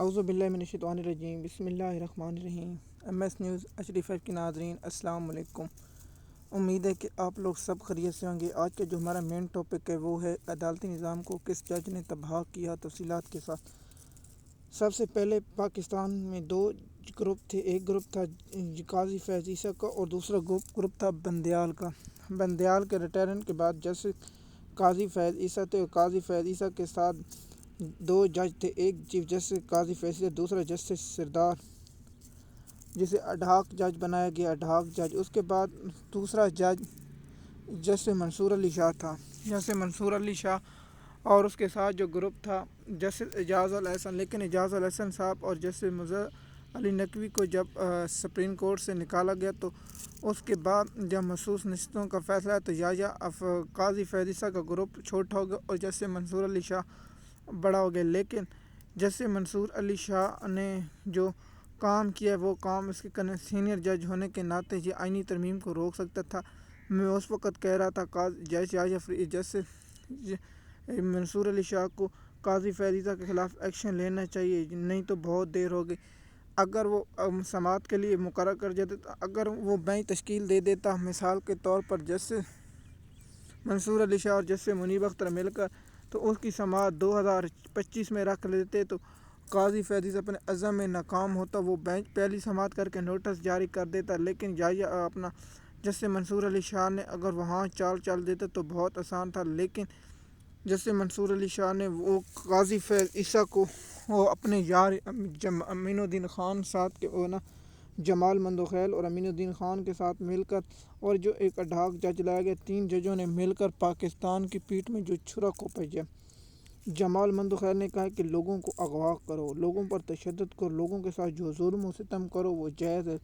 اعوذ باللہ من الشیطان الرجیم بسم اللہ الرحمن الرحیم۔ ایم ایس نیوز اشریف کے ناظرین السلام علیکم۔ امید ہے کہ آپ لوگ سب خیریت سے ہوں گے۔ آج کا جو ہمارا مین ٹاپک ہے وہ ہے عدالتی نظام کو کس جج نے تباہ کیا، تفصیلات کے ساتھ۔ سب سے پہلے پاکستان میں دو گروپ تھے، ایک گروپ تھا قاضی فیض عیسیٰ کا اور دوسرا گروپ تھا بندیال کا۔ بندیال کے ریٹائرمنٹ کے بعد جیسے قاضی فیض عیسیٰ تھے، اور قاضی فیض عیسیٰ کے ساتھ دو جج تھے، ایک چیف جسٹس قاضی فیض عیسیٰ، دوسرا جسٹس سردار، جسے اڈہاک جج بنایا گیا، اڈہاک جج۔ اس کے بعد دوسرا جج جسٹس منصور علی شاہ تھا، جسٹس منصور علی شاہ، اور اس کے ساتھ جو گروپ تھا جسٹس اعجاز الاحسن۔ لیکن اعجاز الاحسن صاحب اور جسٹس مظہر علی نقوی کو جب سپریم کورٹ سے نکالا گیا تو اس کے بعد جب مخصوص نشستوں کا فیصلہ تو قاضی فیض عیسیٰ کا گروپ چھوٹا ہو گیا اور جسٹس منصور علی شاہ بڑا ہو گیا۔ لیکن جسٹس منصور علی شاہ نے جو کام کیا وہ کام اس کے سینئر جج ہونے کے ناطے یہ آئینی ترمیم کو روک سکتا تھا۔ میں اس وقت کہہ رہا تھا جسٹس منصور علی شاہ کو قاضی فیض عیسیٰ کے خلاف ایکشن لینا چاہیے، نہیں تو بہت دیر ہو گئی۔ اگر وہ سماعت کے لیے مقرر کر دیتا، اگر وہ بینچ تشکیل دے دیتا، مثال کے طور پر جسٹس منصور علی شاہ اور جسٹس منیب اختر مل کر، تو اس کی سماعت 2025 میں رکھ لیتے تو قاضی فیض عیسیٰ اپنے عزم میں ناکام ہوتا، وہ بینچ پہلی سماعت کر کے نوٹس جاری کر دیتا۔ لیکن جسٹس منصور علی شاہ نے اگر وہاں چل دیتا تو بہت آسان تھا۔ لیکن جسٹس منصور علی شاہ نے وہ قاضی فیض عیسیٰ کو وہ اپنے یار امین الدین خان ساتھ کے جمال مندوخیل اور امین الدین خان کے ساتھ مل کر، اور جو ایک اڈہاک جج لایا گیا، 3 ججوں نے مل کر پاکستان کی پیٹھ میں جو چھرا کو بھیجا۔ جمال مندوخیل نے کہا کہ لوگوں کو اغوا کرو، لوگوں پر تشدد کرو، لوگوں کے ساتھ جو ظلم و ستم کرو وہ جائز ہے،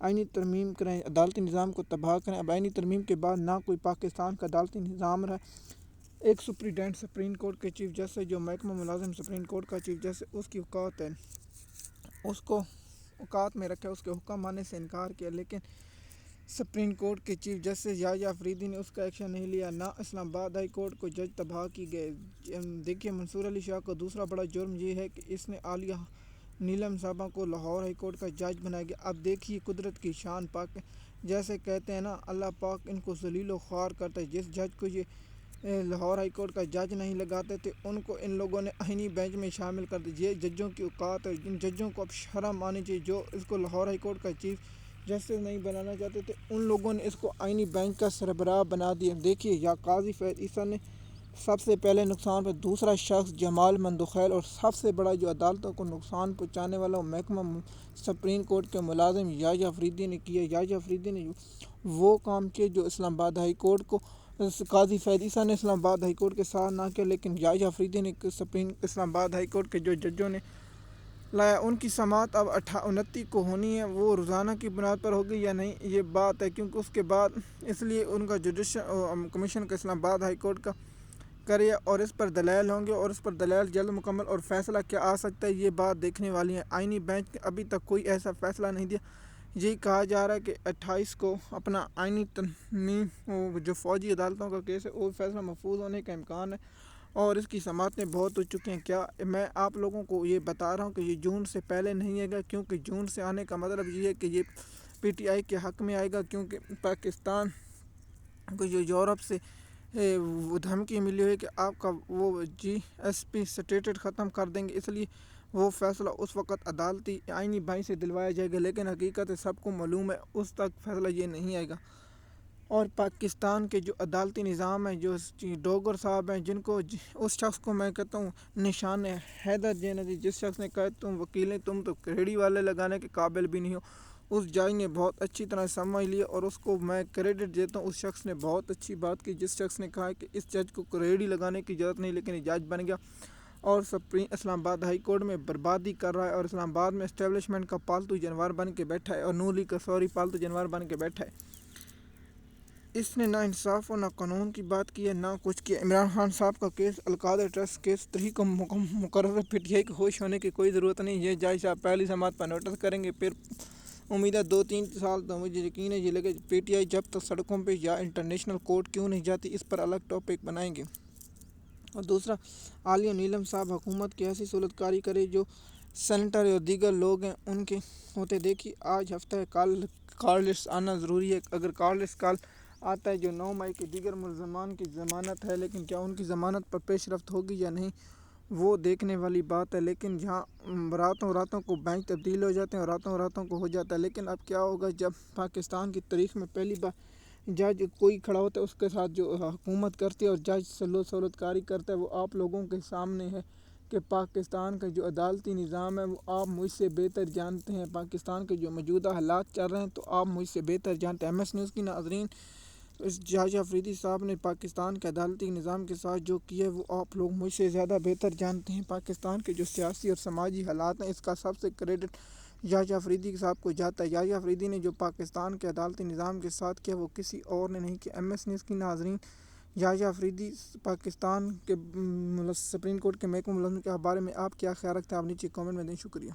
آئینی ترمیم کریں، عدالتی نظام کو تباہ کریں۔ اب آئینی ترمیم کے بعد نہ کوئی پاکستان کا عدالتی نظام رہا۔ ایک سپرنٹینڈنٹ سپریم کورٹ کے چیف جسٹس جو محکمہ ملازم سپریم کورٹ کا چیف جسٹس، اس کی اوقات ہے، اس کو اوقات میں رکھا، اس کے حکم ماننے سے انکار کیا۔ لیکن سپریم کورٹ کے چیف جسٹس یحییٰ افریدی نے اس کا ایکشن نہیں لیا، نہ اسلام آباد ہائی کورٹ کو جج تباہ کی گئے۔ دیکھیے، منصور علی شاہ کا دوسرا بڑا جرم یہ ہے کہ اس نے عالیہ نیلم صاحبہ کو لاہور ہائی کورٹ کا جج بنایا گیا۔ اب دیکھیے قدرت کی شان، پاک جیسے کہتے ہیں نا، اللہ پاک ان کو ذلیل و خوار کرتا ہے۔ جس جج کو یہ لاہور ہائی کورٹ کا جج نہیں لگاتے تھے، ان کو ان لوگوں نے آئینی بینچ میں شامل کر دیا۔ یہ ججوں کی اوقات ہے، جن ججوں کو اب شرم آنی چاہیے جو اس کو لاہور ہائی کورٹ کا چیف جسٹس نہیں بنانا چاہتے تھے، ان لوگوں نے اس کو آئینی بینچ کا سربراہ بنا دیا۔ دیکھیے، یا قاضی فیض عیسیٰ نے سب سے پہلے نقصان پہ، دوسرا شخص جمال مندوخیل، اور سب سے بڑا جو عدالتوں کو نقصان پہنچانے والا محکمہ سپریم کورٹ کے ملازم یحییٰ افریدی نے کیا۔ یحییٰ افریدی نے وہ کام کیے جو اسلام آباد ہائی کورٹ کو قاضی فیض عیسیٰ نے اسلام آباد ہائی کورٹ کے ساتھ نہ کیا، لیکن یحییٰ افریدی نے اسلام آباد ہائی کورٹ کے جو ججوں نے لایا، ان کی سماعت اب 29 کو ہونی ہے۔ وہ روزانہ کی بنیاد پر ہوگی یا نہیں یہ بات ہے، کیونکہ اس کے بعد اس لیے ان کا جوڈیشل کمیشن کا اسلام آباد ہائی کورٹ کا کرے، اور اس پر دلائل ہوں گے، اور اس پر دلائل جلد مکمل، اور فیصلہ کیا آ سکتا ہے یہ بات دیکھنے والی ہے۔ آئینی بینچ ابھی تک کوئی ایسا فیصلہ نہیں دیا۔ یہی کہا جا رہا ہے کہ 28 کو اپنا آئینی ترمیم جو فوجی عدالتوں کا کیس ہے وہ فیصلہ محفوظ ہونے کا امکان ہے، اور اس کی سماعتیں بہت ہو چکی ہیں۔ کیا میں آپ لوگوں کو یہ بتا رہا ہوں کہ یہ جون سے پہلے نہیں آئے گا، کیونکہ جون سے آنے کا مطلب یہ ہے کہ یہ PTI کے حق میں آئے گا، کیونکہ پاکستان کو جو یورپ سے وہ دھمکی ملی ہوئی کہ آپ کا وہ GSP سٹیٹس ختم کر دیں گے، اس لیے وہ فیصلہ اس وقت عدالتی آئینی بینچ سے دلوایا جائے گا۔ لیکن حقیقت سب کو معلوم ہے اس تک فیصلہ یہ نہیں آئے گا۔ اور پاکستان کے جو عدالتی نظام ہے، جو ڈوگر صاحب ہیں، جن کو اس شخص کو میں کہتا ہوں نشان حیدر جینتی، جس شخص نے کہا تم وکیل ہیں، تم تو ریڑھی والے لگانے کے قابل بھی نہیں ہو، اس جج نے بہت اچھی طرح سمجھ لیا، اور اس کو میں کریڈٹ دیتا ہوں۔ اس شخص نے بہت اچھی بات کی، جس شخص نے کہا کہ اس جج کو ریڑھی لگانے کی ضرورت نہیں، لیکن یہ جج بن گیا اور اسلام آباد ہائی کورٹ میں بربادی کر رہا ہے، اور اسلام آباد میں اسٹیبلشمنٹ کا پالتو جانور بن کے بیٹھا ہے، اور نولی کا پالتو جانور بن کے بیٹھا ہے۔ اس نے نہ انصاف اور نہ قانون کی بات کی ہے، نہ کچھ کیا۔ عمران خان صاحب کا کیس، القادر ٹرسٹ کیس 3 کو مقرر ہے۔ PTI کے ہوش ہونے کی کوئی ضرورت نہیں۔ یہ جج صاحب پہلی سماعت پر نوٹس کریں گے، پھر امید ہے 2-3 سال تو مجھے یقین ہے یہ لگے۔ PTI جب تک سڑکوں پہ یا انٹرنیشنل کورٹ کیوں نہیں جاتی، اس پر الگ ٹاپک بنائیں گے۔ اور دوسرا، عالیہ نیلم صاحب حکومت کی ایسی صورت کاری کرے جو سینیٹر اور دیگر لوگ ہیں ان کے ہوتے دیکھیے آج ہفتہ کال لسٹ آنا ضروری ہے. اگر کال لسٹ کال آتا ہے جو 9 مئی کے دیگر ملزمان کی ضمانت ہے، لیکن کیا ان کی ضمانت پر پیش رفت ہوگی یا نہیں وہ دیکھنے والی بات ہے. لیکن جہاں راتوں کو بینچ تبدیل ہو جاتے ہیں اور راتوں کو ہو جاتا ہے. لیکن اب کیا ہوگا جب پاکستان کی تاریخ میں پہلی بار جج کوئی کھڑا ہوتا ہے، اس کے ساتھ جو حکومت کرتی ہے اور جج سہولت کاری کرتا ہے، وہ آپ لوگوں کے سامنے ہے کہ پاکستان کا جو عدالتی نظام ہے وہ آپ مجھ سے بہتر جانتے ہیں. پاکستان کے جو موجودہ حالات چل رہے ہیں تو آپ مجھ سے بہتر جانتے ہیں. MS نیوز کی ناظرین، اس جاج افریدی صاحب نے پاکستان کے عدالتی نظام کے ساتھ جو کیا ہے وہ آپ لوگ مجھ سے زیادہ بہتر جانتے ہیں. پاکستان کے جو سیاسی اور سماجی حالات ہیں اس کا سب سے کریڈٹ جاج افریدی صاحب کو جاتا ہے. جاج افریدی نے جو پاکستان کے عدالتی نظام کے ساتھ کیا وہ کسی اور نے نہیں کیا. MS نیوز کی ناظرین، جاج افریدی پاکستان کے سپریم کورٹ کے محکمہ ملزم کے بارے میں آپ کیا خیال رکھتے ہیں؟ آپ نیچے کامنٹ میں دیں. شکریہ.